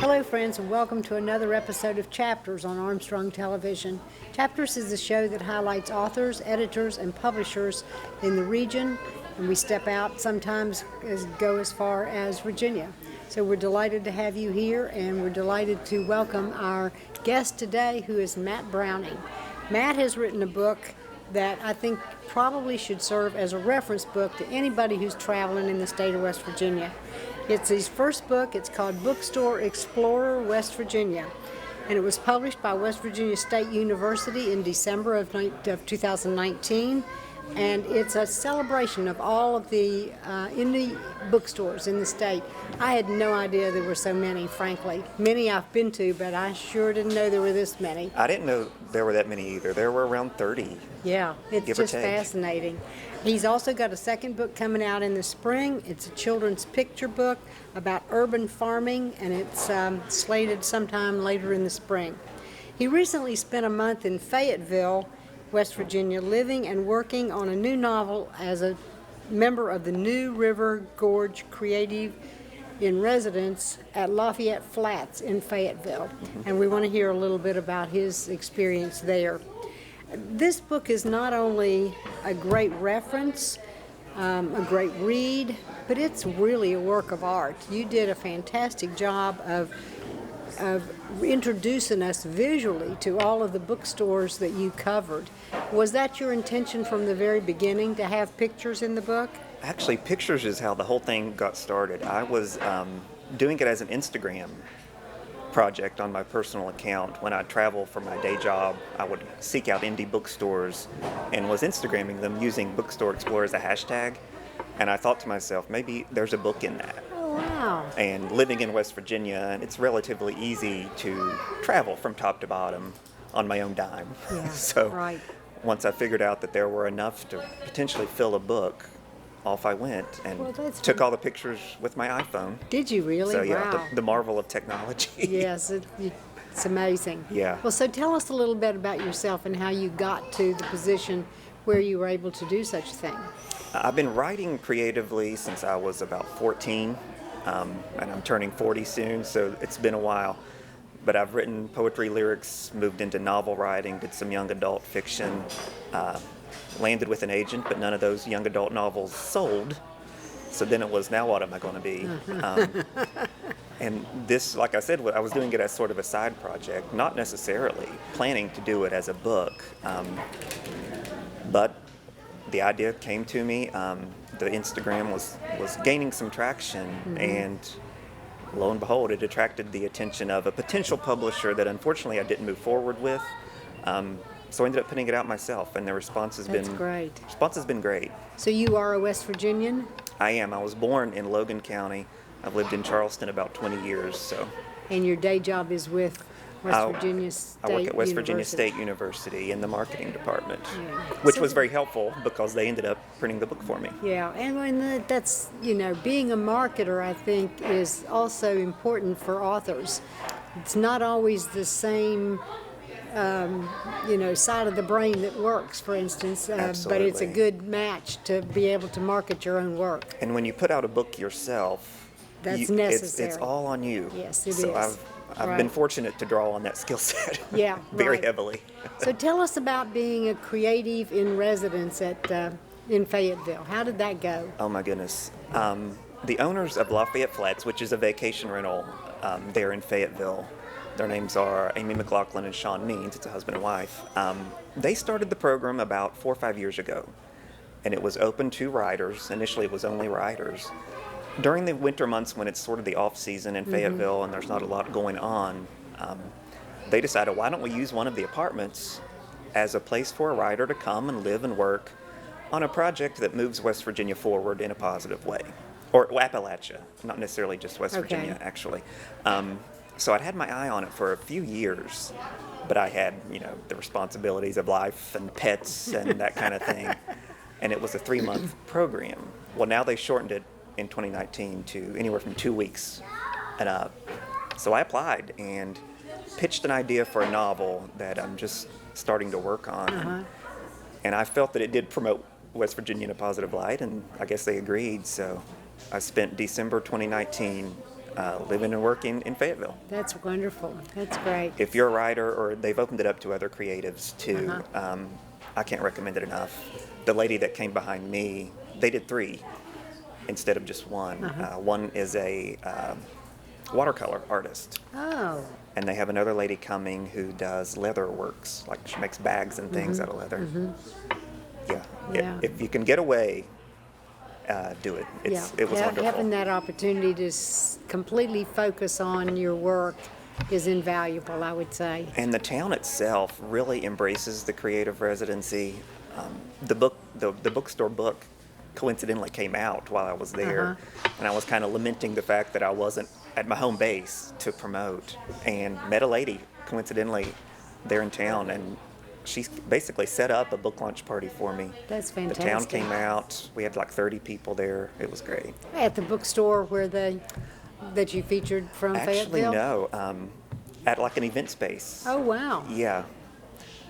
Hello, friends, and welcome to another episode of Chapters on Armstrong Television. Chapters is a show that highlights authors, editors, and publishers in the region, and we step out sometimes go as far as Virginia. So we're delighted to have you here, and we're delighted to welcome our guest today, who is Matt Browning. Matt has written a book that I think probably should serve as a reference book to anybody who's traveling in the state of West Virginia. It's his first book. It's called Bookstore Explorer West Virginia, and it was published by West Virginia State University in December of 2019, and it's a celebration of all of the indie bookstores in the state. I had no idea there were so many, frankly. Many I've been to, but I sure didn't know there were this many. I didn't know there were that many either. There were around 30. Yeah, it's just fascinating. He's also got a second book coming out in the spring. It's a children's picture book about urban farming, and it's slated sometime later in the spring. He recently spent a month in Fayetteville, West Virginia, living and working on a new novel as a member of the New River Gorge Creative in residence at Lafayette Flats in Fayetteville. And we want to hear a little bit about his experience there. This book is not only a great reference, a great read, but it's really a work of art. You did a fantastic job of introducing us visually to all of the bookstores that you covered. Was that your intention from the very beginning, to have pictures in the book? Actually, pictures is how the whole thing got started. I was doing it as an Instagram project on my personal account. When I travel for my day job, I would seek out indie bookstores and was Instagramming them using Bookstore Explorer as a hashtag. And I thought to myself, maybe there's a book in that. Oh, wow. And living in West Virginia, it's relatively easy to travel from top to bottom on my own dime. Yeah, So right. once I figured out that there were enough to potentially fill a book, off I went and took all the pictures with my iPhone. Did you really? So yeah, Wow. the marvel of technology. Yes, it's amazing. Yeah. Well, so tell us a little bit about yourself and how you got to the position where you were able to do such a thing. I've been writing creatively since I was about 14, and I'm turning 40 soon, so it's been a while. But I've written poetry, lyrics, moved into novel writing, did some young adult fiction, landed with an agent, but none of those young adult novels sold. So then it was, now what am I going to be? And this, like I said, I was doing it as sort of a side project, not necessarily planning to do it as a book. But the idea came to me. The Instagram was gaining some traction, and lo and behold, it attracted the attention of a potential publisher that unfortunately I didn't move forward with. So I ended up putting it out myself, and the response has been great. So you are a West Virginian? I am. I was born in Logan County. I've lived in Charleston about 20 years. So. And your day job is with West Virginia State I work at West University. Virginia State University in the marketing department, Yeah. which was very helpful because they ended up printing the book for me. Yeah, and that's, being a marketer, I think, is also important for authors. It's not always the same, side of the brain that works, for instance, but it's a good match to be able to market your own work. And when you put out a book yourself, that's necessary. It's all on you. Yes, it so is. I've been fortunate to draw on that skill set Yeah, very right. heavily. So tell us about being a creative in residence in Fayetteville. How did that go? Oh my goodness. The owners of Lafayette Flats, which is a vacation rental there in Fayetteville, their names are Amy McLaughlin and Sean Means. It's a husband and wife. They started the program about 4 or 5 years ago, and it was open to writers. Initially, it was only writers. During the winter months, when it's sort of the off season in Fayetteville and there's not a lot going on, they decided, why don't we use one of the apartments as a place for a writer to come and live and work on a project that moves West Virginia forward in a positive way. Or Appalachia, not necessarily just West Virginia, actually. So I'd had my eye on it for a few years, but I had, the responsibilities of life and pets and that kind of thing. And it was a 3-month program. Well, now they shortened it in 2019 to anywhere from 2 weeks and up. So I applied and pitched an idea for a novel that I'm just starting to work on. And I felt that it did promote West Virginia in a positive light, and I guess they agreed. So I spent December 2019 living and working in Fayetteville. That's wonderful. That's great. If you're a writer, or they've opened it up to other creatives too, I can't recommend it enough. The lady that came behind me, they did 3 instead of just one. One is a watercolor artist. Oh. And they have another lady coming who does leather works, like she makes bags and things out of leather. Yeah. If you can get away, do it. It was wonderful. Having that opportunity to completely focus on your work is invaluable, I would say. And the town itself really embraces the creative residency. The bookstore book coincidentally came out while I was there, and I was kind of lamenting the fact that I wasn't at my home base to promote, and met a lady coincidentally there in town, and she basically set up a book launch party for me. That's fantastic. The town came out. We had like 30 people there. It was great. At the bookstore that you featured from Actually, Fayetteville? no. At like an event space. Oh, wow. Yeah.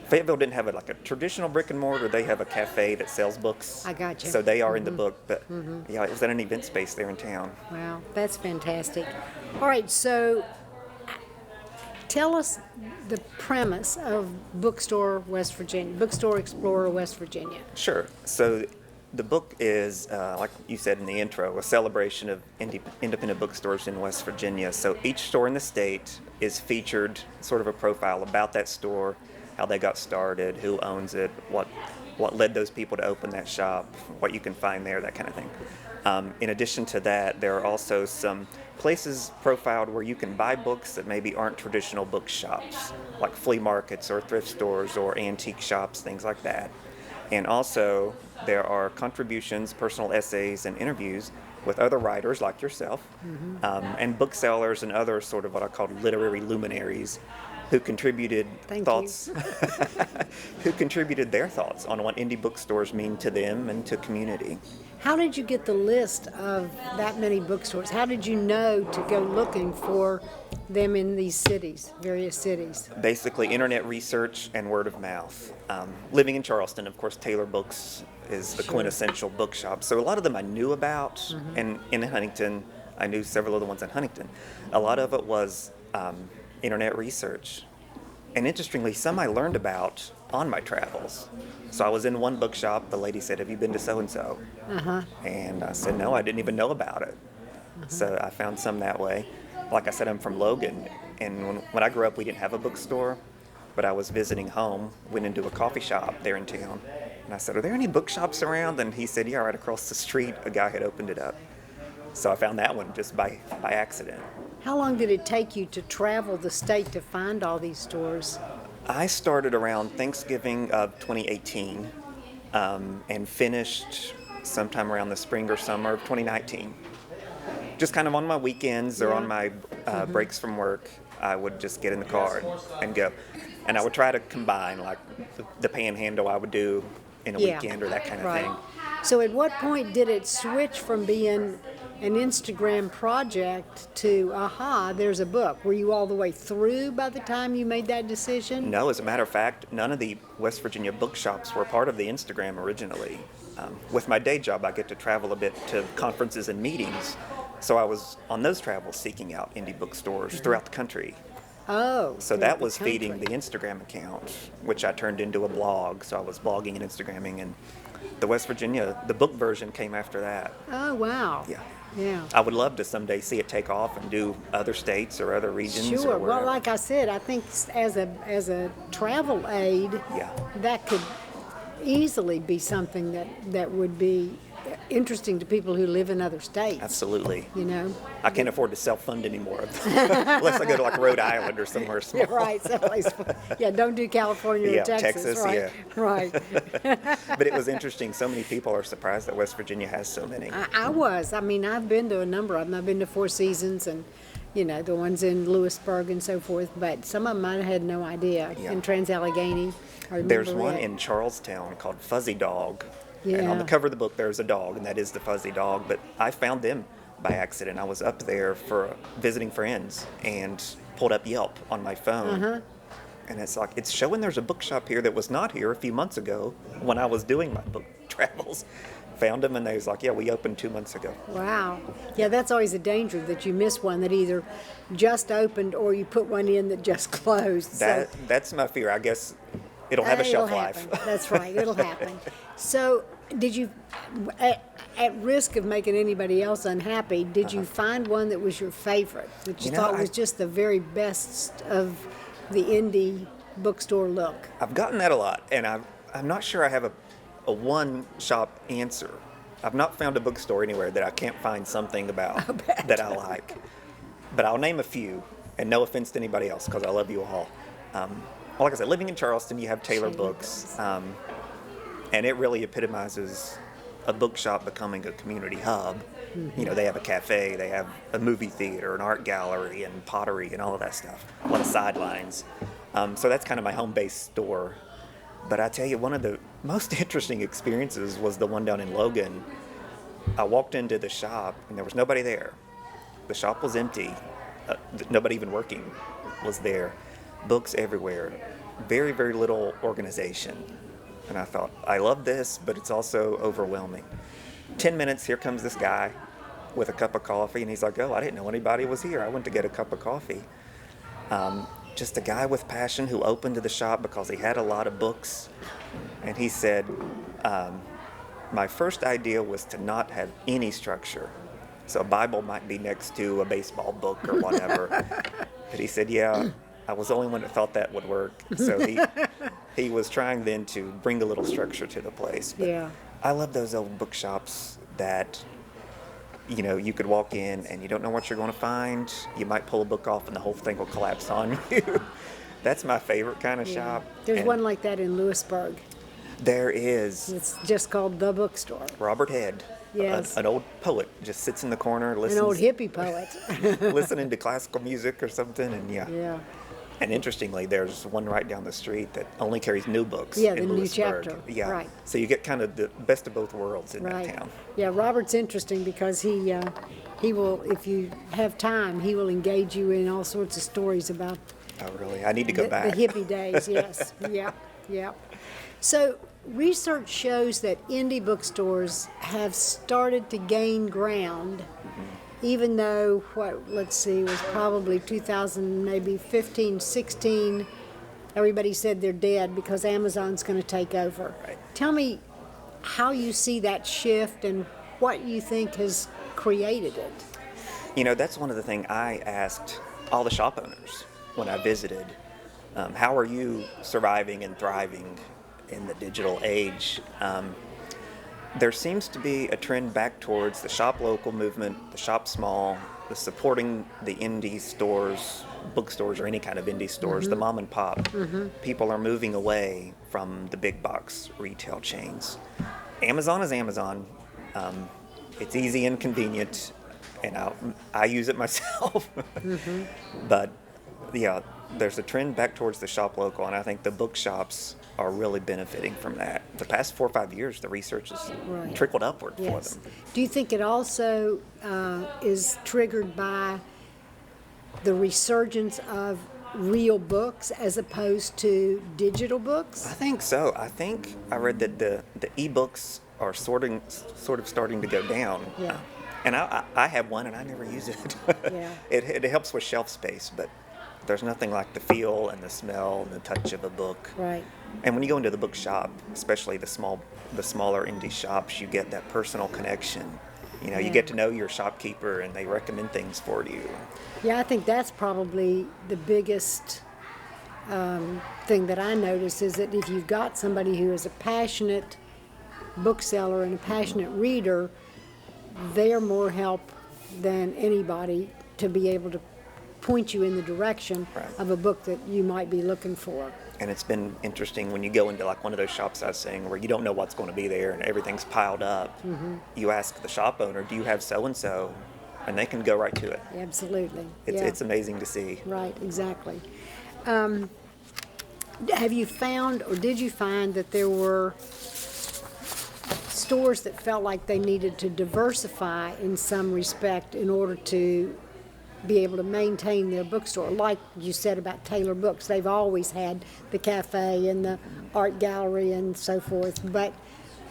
Fayetteville didn't have like a traditional brick and mortar. They have a cafe that sells books. I got you. So they are in the book, but yeah, it was at an event space there in town. Wow, that's fantastic. All right, so tell us the premise of Bookstore West Virginia, Bookstore Explorer West Virginia. Sure. So the book is, like you said in the intro, a celebration of independent bookstores in West Virginia. So each store in the state is featured, sort of a profile about that store, how they got started, who owns it, what led those people to open that shop, what you can find there, that kind of thing. In addition to that, there are also some places profiled where you can buy books that maybe aren't traditional bookshops, like flea markets or thrift stores or antique shops, things like that. And also, there are contributions, personal essays, and interviews with other writers like yourself, and booksellers and other sort of what I call literary luminaries who contributed who contributed their thoughts on what indie bookstores mean to them and to community. How did you get the list of that many bookstores? How did you know to go looking for them in these cities, various cities? Basically, internet research and word of mouth. Living in Charleston, of course, Taylor Books is the quintessential bookshop. So a lot of them I knew about, and in Huntington, I knew several of the ones in Huntington. A lot of it was internet research. And interestingly, some I learned about on my travels. So I was in one bookshop, the lady said, "Have you been to so-and-so?" And I said, "No, I didn't even know about it." So I found some that way. Like I said, I'm from Logan, and when I grew up, we didn't have a bookstore, but I was visiting home, went into a coffee shop there in town, and I said, "Are there any bookshops around?" And he said, "Yeah, right across the street, a guy had opened it up." So I found that one just by accident. How long did it take you to travel the state to find all these stores? I started around Thanksgiving of 2018 and finished sometime around the spring or summer of 2019. Just kind of on my weekends or on my breaks from work, I would just get in the car and go. And I would try to combine like the panhandle I would do in a weekend or that kind of thing. So at what point did it switch from being an Instagram project to, there's a book? Were you all the way through by the time you made that decision? No, as a matter of fact, none of the West Virginia bookshops were part of the Instagram originally. With my day job, I get to travel a bit to conferences and meetings. So I was on those travels seeking out indie bookstores throughout the country. Oh. So that was feeding the Instagram account, which I turned into a blog. So I was blogging and Instagramming, and the West Virginia, the book version came after that. Oh, wow. Yeah. I would love to someday see it take off and do other states or other regions. Sure. Or wherever. Well, like I said, I think as a travel aid, that could easily be something that would be interesting to people who live in other states. Absolutely. You know? I can't afford to self-fund anymore unless I go to like Rhode Island or somewhere small. Yeah, right. Someplace. Yeah, don't do California or Texas. Right. Right. But it was interesting. So many people are surprised that West Virginia has so many. I was. I mean, I've been to a number of them. I've been to Four Seasons and, the ones in Lewisburg and so forth. But some of them I had no idea. Yeah. In Trans-Allegheny. There's one in Charlestown called Fuzzy Dog. Yeah. And on the cover of the book, there's a dog, and that is the Fuzzy Dog. But I found them by accident. I was up there for visiting friends and pulled up Yelp on my phone. And it's like, it's showing there's a bookshop here that was not here a few months ago when I was doing my book travels. found them, and they was like, yeah, we opened 2 months ago. Wow. Yeah, that's always a danger, that you miss one that either just opened or you put one in that just closed. That's my fear. I guess it'll have a shelf life. That's right. It'll happen. So, did you, at risk of making anybody else unhappy, did you find one that was your favorite, that you thought was just the very best of the indie bookstore look? I've gotten that a lot, and I'm not sure I have a one-shop answer. I've not found a bookstore anywhere that I can't find something about that I like. But I'll name a few, and no offense to anybody else, because I love you all. Well, like I said, living in Charleston, you have Taylor Books, and it really epitomizes a bookshop becoming a community hub. Mm-hmm. You know, they have a cafe, they have a movie theater, an art gallery, and pottery, and all of that stuff. A lot of sidelines. So that's kind of my home-based store. But I tell you, one of the most interesting experiences was the one down in Logan. I walked into the shop, and there was nobody there. The shop was empty. Nobody even working was there. Books everywhere. Very, very little organization. And I thought, I love this, but it's also overwhelming. 10 minutes, here comes this guy with a cup of coffee, and he's like, oh, I didn't know anybody was here. I went to get a cup of coffee. Just a guy with passion who opened the shop because he had a lot of books. And he said, my first idea was to not have any structure. So a Bible might be next to a baseball book or whatever. But he said, yeah, I was the only one that thought that would work. So he was trying then to bring a little structure to the place. But yeah. I love those old bookshops that, you know, you could walk in and you don't know what you're going to find. You might pull a book off and the whole thing will collapse on you. That's my favorite kind of shop. There's one like that in Lewisburg. There is. It's just called The Bookstore. Robert Head, yes. an old poet, just sits in the corner, listens. An old hippie poet. Listening to classical music or something, and Yeah. And interestingly, there's one right down the street that only carries new books. Yeah, in the new Lewisburg. chapter. Yeah. Right. So you get kind of the best of both worlds in that town. Yeah, Robert's interesting because he will, if you have time, he will engage you in all sorts of stories about. Oh, really? I need to go back. The hippie days, yes. Yeah. So research shows that indie bookstores have started to gain ground, even though, was probably 2000, maybe 15, 16, everybody said they're dead because Amazon's going to take over. Right. Tell me how you see that shift and what you think has created it. You know, that's one of the things I asked all the shop owners when I visited. How are you surviving and thriving in the digital age? There seems to be a trend back towards the shop local movement, the shop small, the supporting the indie stores, bookstores or any kind of indie stores, the mom and pop. People are moving away from the big box retail chains. Amazon is Amazon. It's easy and convenient, and I use it myself. But yeah, there's a trend back towards the shop local, and I think the bookshops are really benefiting from that. The past 4 or 5 years, the research has trickled upward for them. Do you think it also is triggered by the resurgence of real books as opposed to digital books? I think so. I think I read that the e-books are sort of starting to go down. Yeah. And I have one, and I never use it. Yeah. It helps with shelf space, but there's nothing like the feel and the smell and the touch of a book. Right. And when you go into the bookshop, especially the smaller indie shops, you get that personal connection. You know, you get to know your shopkeeper, and they recommend things for you. Yeah, I think that's probably the biggest thing that I notice is that if you've got somebody who is a passionate bookseller and a passionate reader, they're more help than anybody to be able to point you in the direction of a book that you might be looking for. And it's been interesting when you go into like one of those shops I was saying where you don't know what's going to be there and everything's piled up. You ask the shop owner, do you have so-and-so? And they can go right to it. Absolutely. It's amazing to see. Right, exactly. Have you found, or did you find that there were stores that felt like they needed to diversify in some respect in order to be able to maintain their bookstore? Like you said about Taylor Books, they've always had the cafe and the art gallery and so forth, but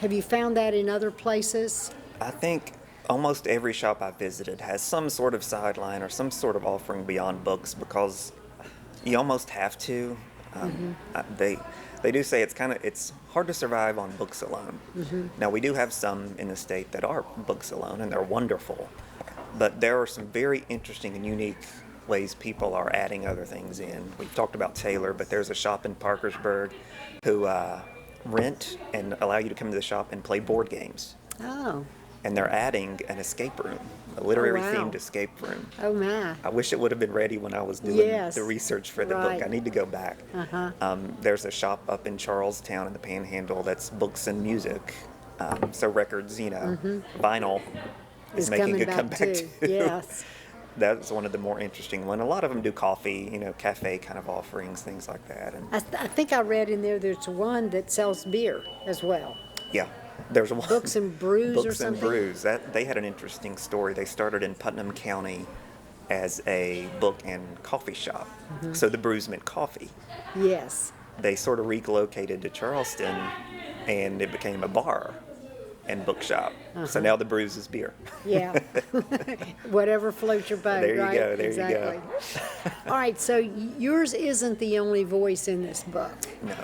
Have you found that in other places? I think almost every shop I visited has some sort of sideline or some sort of offering beyond books because you almost have to. They do say it's hard to survive on books alone. Now we do have some in the state that are books alone, and they're wonderful. But there are some very interesting and unique ways people are adding other things in. We've talked about Taylor, but there's a shop in Parkersburg who rent and allow you to come to the shop and play board games. Oh. And they're adding an escape room, a literary wow. themed escape room. Oh, my. I wish it would have been ready when I was doing Yes. the research for the Right. book. I need to go back. There's a shop up in Charlestown in the Panhandle that's books and music. So records, vinyl is making coming a comeback too. too. Yes. That's one of the more interesting ones. A lot of them do coffee, cafe kind of offerings, things like that. And I think I read in there's one that sells beer as well. yeah, there's one. Books and Brews or Books and something? Brews. They had an interesting story. They started in Putnam County as a book and coffee shop. So the brews meant coffee. Yes. They sort of relocated to Charleston, and it became a bar and bookshop. So now the brews is beer. Yeah. Whatever floats your boat, There you right? go, there you go. exactly. All right, so yours isn't the only voice in this book. No.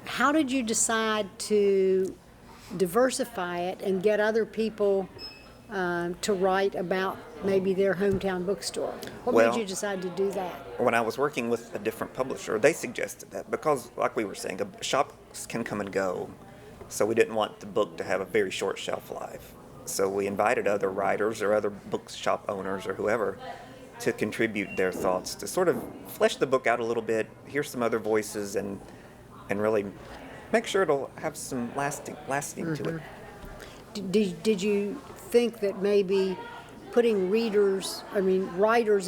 How did you decide to diversify it and get other people to write about maybe their hometown bookstore? What Well, made you decide to do that? When I was working with a different publisher, they suggested that because, like we were saying, shops can come and go. So we didn't want the book to have a very short shelf life. So we invited other writers or other bookshop owners or whoever to contribute their thoughts to sort of flesh the book out a little bit, hear some other voices, and really make sure it'll have some lasting to it. Did you think that maybe putting writers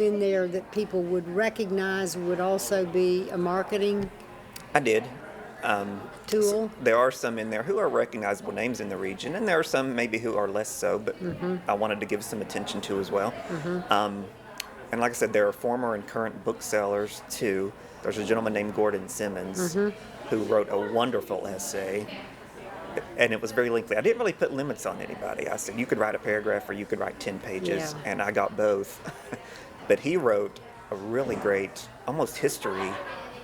in there that people would recognize would also be a marketing I did. tool? There are some in there who are recognizable names in the region, and there are some maybe who are less so, but I wanted to give some attention to as well. And like I said, there are former and current booksellers too. There's a gentleman named Gordon Simmons who wrote a wonderful essay, and it was very lengthy. I didn't really put limits on anybody. I said you could write a paragraph or you could write 10 pages, Yeah. and I got both. But he wrote a really great, almost history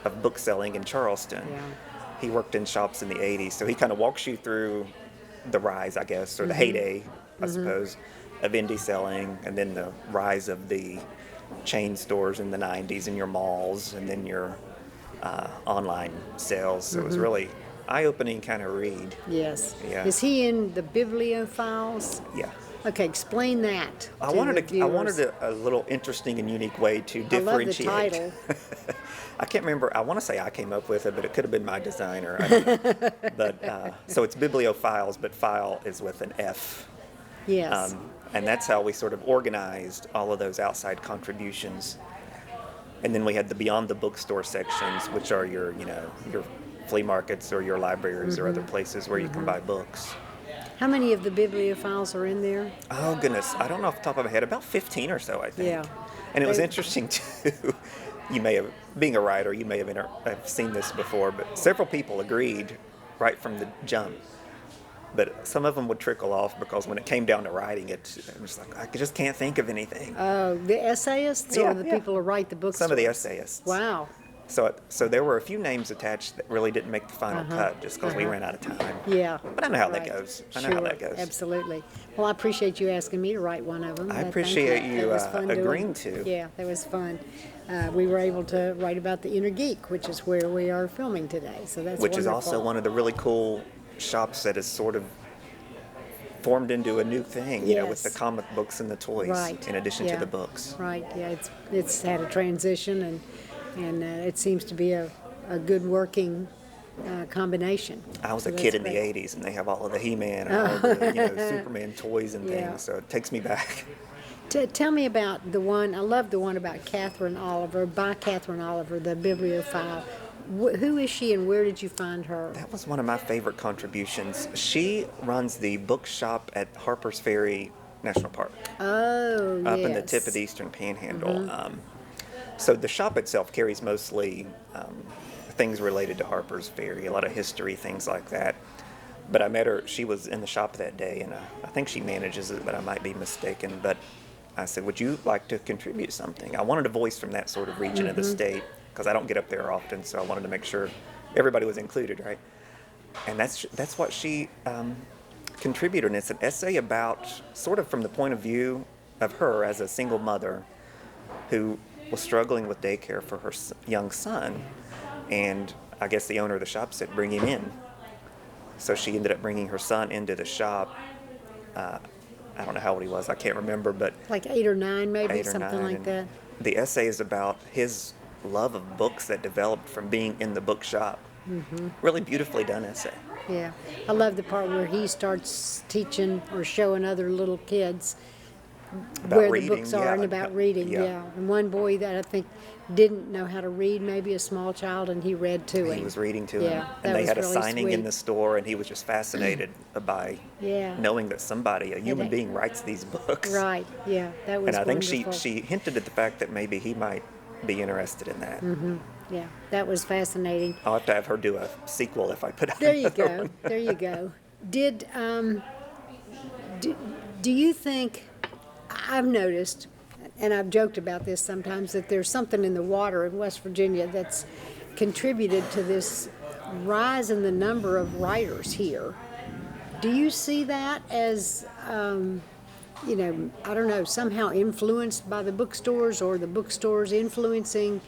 of bookselling in Charleston. Yeah. He worked in shops in the 80s, so he kind of walks you through the rise, I guess, or the heyday, I suppose, of indie selling, and then the rise of the chain stores in the 90s and your malls, and then your online sales. So it was really eye-opening kind of read. Yes. Yeah. Is he in the bibliophiles? Yeah. Okay, explain that. I to wanted the viewers. a little interesting and unique way to I love the differentiate. title. I can't remember. I want to say I came up with it, but it could have been my designer. I don't know. But so it's bibliophiles, but file is with an F. Yes. And that's how we sort of organized all of those outside contributions. And then we had the beyond the bookstore sections, which are your flea markets or your libraries or other places where you can buy books. How many of the bibliophiles are in there? Oh goodness, I don't know off the top of my head. About 15 or so, I think. Yeah. And it was They- interesting too. You may have, being a writer, you may have seen this before, but several people agreed right from the jump. But some of them would trickle off because when it came down to writing it, it was like, I just can't think of anything. The essayists Yeah, or the yeah. people who write the books? Some of the essayists. Wow. So there were a few names attached that really didn't make the final cut just because we ran out of time. Yeah. But I know how right. that goes. I know Sure, how that goes. Absolutely. Well, I appreciate you asking me to write one of them. I Thank appreciate That you was fun doing. agreeing to. Yeah, that was fun. We were able to write about the Inner Geek, which is where we are filming today. So that's Which is wonderful. also one of the really cool shops that has sort of formed into a new thing, with the Yes. comic books and the toys Right. in addition Yeah. to the books. Right. Yeah. It's had a transition, and it seems to be a good working combination. I was So a that's kid in the great. 80s, and they have all of the He-Man and all the Superman toys and things, Yeah. so it takes me back. Tell me about the one. I love the one about Catherine Oliver, by Catherine Oliver, the bibliophile. Who is she, and where did you find her? That was one of my favorite contributions. She runs the bookshop at Harper's Ferry National Park, Oh, up yes. in the tip of the Eastern Panhandle. So the shop itself carries mostly things related to Harper's Ferry, a lot of history, things like that. But I met her, she was in the shop that day, and I think she manages it, but I might be mistaken. But I said, would you like to contribute something? I wanted a voice from that sort of region of the state, because I don't get up there often, so I wanted to make sure everybody was included, right? And that's what she contributed. And it's an essay about, sort of from the point of view of her as a single mother who was struggling with daycare for her young son. And I guess the owner of the shop said, bring him in. So she ended up bringing her son into the shop. I don't know how old he was, I can't remember, but Like 8 or 9, maybe, 8 or something 9, like and that. the essay is about his love of books that developed from being in the bookshop. Really beautifully done essay. Yeah. I love the part where he starts teaching or showing other little kids About where reading, the books are yeah, and about reading. Yeah. And one boy that I think didn't know how to read, maybe a small child, and he read to him. He was reading to Yeah, him, that and they was had a really signing in sweet. the store, and he was just fascinated by Yeah. knowing that somebody, a human it- being, writes these books. Right. Yeah. That was And I think wonderful. she hinted at the fact that maybe he might be interested in that. Yeah. That was fascinating. I'll have to have her do a sequel if I put out There you another go. one. There you go. Do you think, I've noticed, and I've joked about this sometimes, that there's something in the water in West Virginia that's contributed to this rise in the number of writers here. Do you see that as, I don't know, somehow influenced by the bookstores, or the bookstores influencing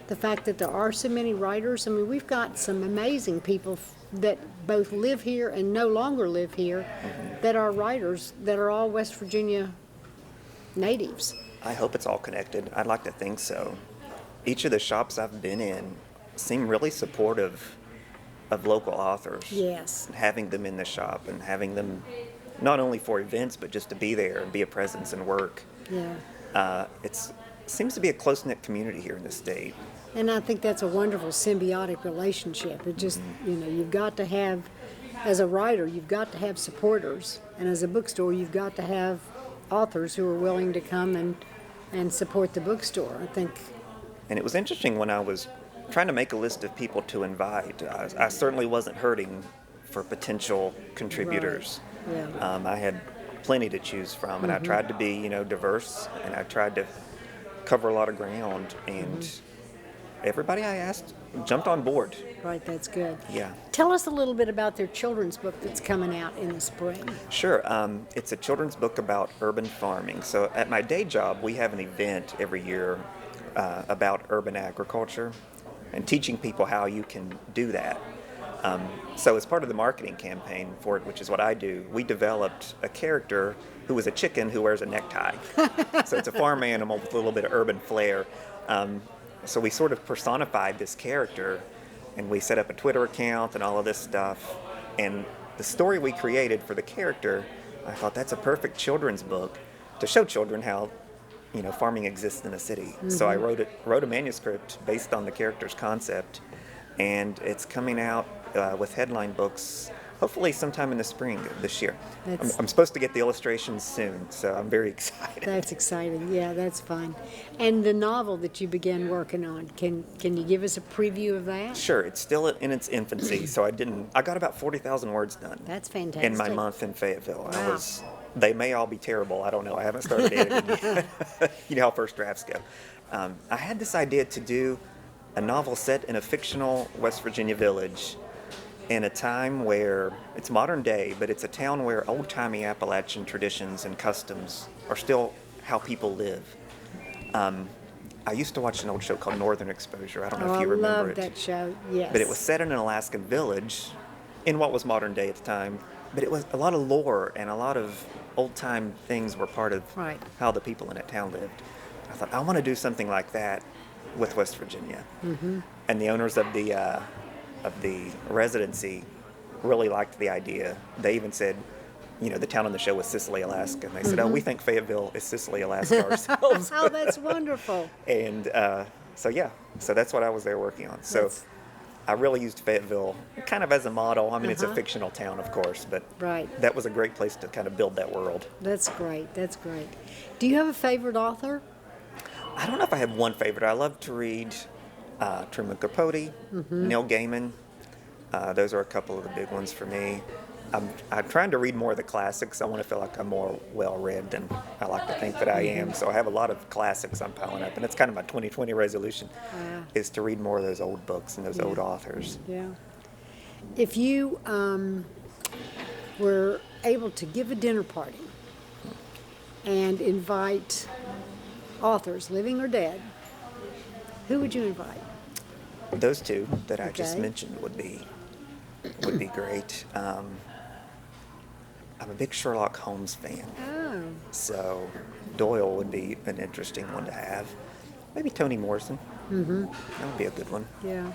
the fact that there are so many writers? I mean, we've got some amazing people that both live here and no longer live here that are writers that are all West Virginia natives. I hope it's all connected. I'd like to think so. Each of the shops I've been in seem really supportive of local authors. Yes. Having them in the shop and having them not only for events, but just to be there and be a presence and work. Yeah. It seems to be a close-knit community here in the state. And I think that's a wonderful symbiotic relationship. It just, you've got to have, as a writer, you've got to have supporters. And as a bookstore, you've got to have authors who are willing to come and support the bookstore, I think. And it was interesting when I was trying to make a list of people to invite. I certainly wasn't hurting for potential contributors. Right. Yeah. I had plenty to choose from, and I tried to be, diverse, and I tried to cover a lot of ground, and everybody I asked jumped on board. Right, that's good. Yeah. Tell us a little bit about their children's book that's coming out in the spring. Sure. It's a children's book about urban farming. So at my day job, we have an event every year about urban agriculture and teaching people how you can do that. So as part of the marketing campaign for it, which is what I do, we developed a character who was a chicken who wears a necktie. So it's a farm animal with a little bit of urban flair. So we sort of personified this character, and we set up a Twitter account and all of this stuff. And the story we created for the character, I thought that's a perfect children's book to show children how, farming exists in a city. So I wrote a manuscript based on the character's concept, and it's coming out with headline books hopefully sometime in the spring of this year. I'm supposed to get the illustrations soon, so I'm very excited. That's exciting. Yeah, that's fun. And the novel that you began working on, can you give us a preview of that? Sure, it's still in its infancy, so I got about 40,000 words done. That's fantastic. In my month in Fayetteville. Wow. They may all be terrible, I don't know, I haven't started editing yet. You know how first drafts go. I had this idea to do a novel set in a fictional West Virginia village in a time where it's modern day, but it's a town where old-timey Appalachian traditions and customs are still how people live. I used to watch an old show called Northern Exposure. I don't know if you remember I love it. that show, yes. But it was set in an Alaskan village in what was modern day at the time. But it was a lot of lore and a lot of old-time things were part of Right. how the people in that town lived. I thought, I want to do something like that with West Virginia. And the owners of the residency really liked the idea. They even said, the town on the show was Sicily, Alaska. And they said, oh, we think Fayetteville is Sicily, Alaska ourselves. Oh, that's wonderful. And so that's what I was there working on. So I really used Fayetteville kind of as a model. I mean, it's a fictional town, of course, but Right. that was a great place to kind of build that world. That's great. That's great. Do you have a favorite author? I don't know if I have one favorite. I love to read Truman Capote, Neil Gaiman. Those are a couple of the big ones for me. I'm trying to read more of the classics. I want to feel like I'm more well-read than I like to think that I am. So I have a lot of classics I'm piling up, and it's kind of my 2020 resolution, is to read more of those old books and those old authors. Yeah. If you were able to give a dinner party and invite authors, living or dead, who would you invite? Those two that I just Okay. mentioned would be great. I'm a big Sherlock Holmes fan, Oh, so Doyle would be an interesting one to have. Maybe Toni Morrison. Mm-hmm. That would be a good one. yeah.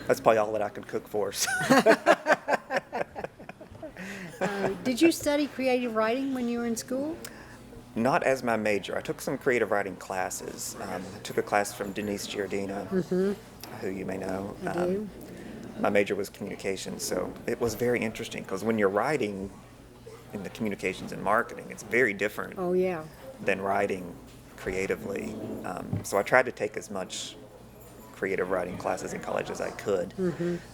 That's probably all that I can cook for us. Did you study creative writing when you were in school? Not as my major. I took some creative writing classes. I took a class from Denise Giardina, who you may know. I do. My major was communications, so it was very interesting because when you're writing in the communications and marketing, it's very different Oh, yeah. than writing creatively. So I tried to take as much creative writing classes in college as I could,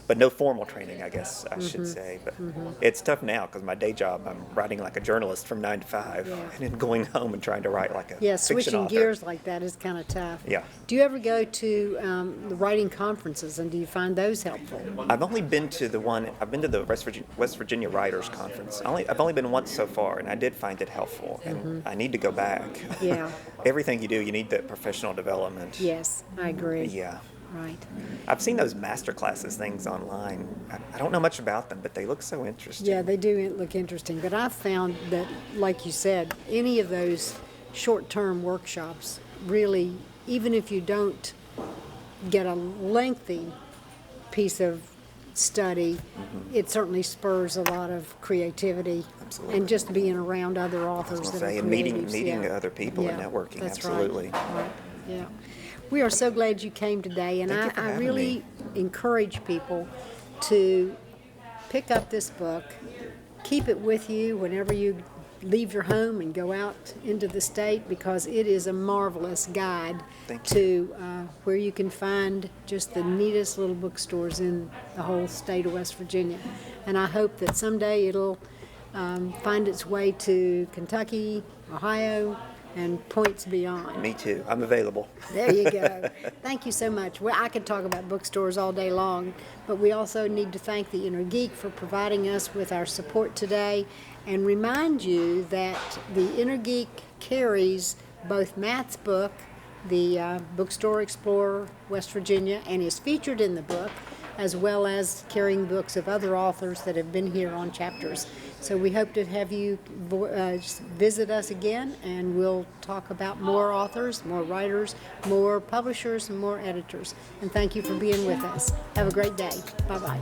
but no formal training, I guess I should say. But it's tough now because my day job, I'm writing like a journalist from 9 to 5, Yeah. and then going home and trying to write like a Yeah, fiction switching author. gears like that is kind of tough. Yeah. Do you ever go to the writing conferences, and do you find those helpful? I've only been to the West Virginia Writers Conference. I've only been once so far, and I did find it helpful, and I need to go back. Yeah. Everything you do, you need that professional development. Yes, I agree. Yeah. Right. I've seen those master classes things online. I don't know much about them, but they look so interesting. Yeah, they do look interesting. But I've found that, like you said, any of those short-term workshops really, even if you don't get a lengthy piece of study, it certainly spurs a lot of creativity. Absolutely. And just being around other I authors was that gonna say, are and meeting creatives, other people and Yeah, networking. that's Absolutely. Right. Yeah. We are so glad you came today, and Thank you for I having really me. encourage people to pick up this book, keep it with you whenever you leave your home and go out into the state, because it is a marvelous guide Thank to where you can find just the neatest little bookstores in the whole state of West Virginia. And I hope that someday it'll find its way to Kentucky, Ohio, and points beyond. Me too. I'm available. There you go. Thank you so much. Well, I could talk about bookstores all day long, but we also need to thank the Inner Geek for providing us with our support today, and remind you that the Inner Geek carries both Matt's book, the Bookstore Explorer West Virginia, and is featured in the book, as well as carrying books of other authors that have been here on chapters. So we hope to have you visit us again, and we'll talk about more authors, more writers, more publishers, and more editors. And thank you for being with us. Have a great day. Bye-bye.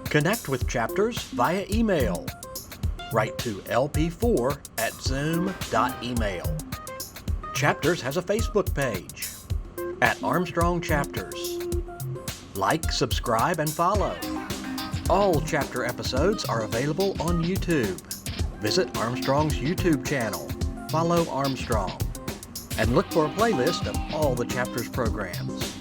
Connect with Chapters via email. Write to lp4@zoom.email. Chapters has a Facebook page at Armstrong Chapters. Like, subscribe, and follow. All chapter episodes are available on YouTube. Visit Armstrong's YouTube channel, follow Armstrong, and look for a playlist of all the chapter's programs.